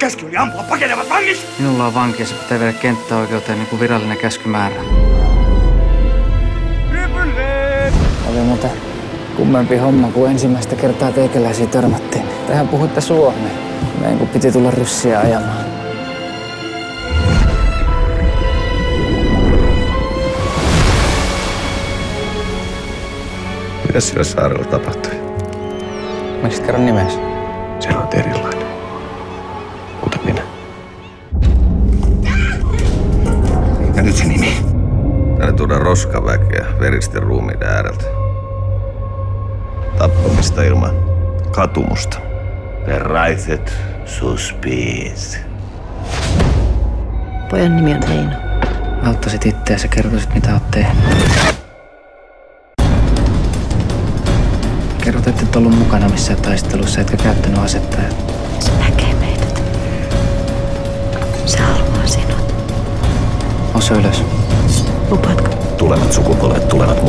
Käsky oli ampua pakenevat vangit! Minulla on vanki ja se pitää viedä kenttäoikeuteen niin kuin virallinen käskymäärä. Oli muuten kummempi homma, kun ensimmäistä kertaa teikäläisiä törmättiin. Tähän puhutte suomea. Meidän kun piti tulla ryssiä ajamaan. Mitä sillä saarella tapahtui? Miksi kerron nimesi? Se on erilainen. Kuten minä. Ja nyt se nimi. Tänne tuodaan roskaväkeä veristen ruumiiden ääreltä. Tappamista ilman katumusta. Perraiset suspiis. Pojan nimi on Eino. Auttaisit itseäsi ja kertoisit, mitä oot tehnyt. Kerrot, että et ollut mukana missään taistelussa, etkä käyttänyt asetta. Se näkee meidät. Se haluaa sinut. Osa ylös. Lupaatko? Tulevat sukupolvet tulevat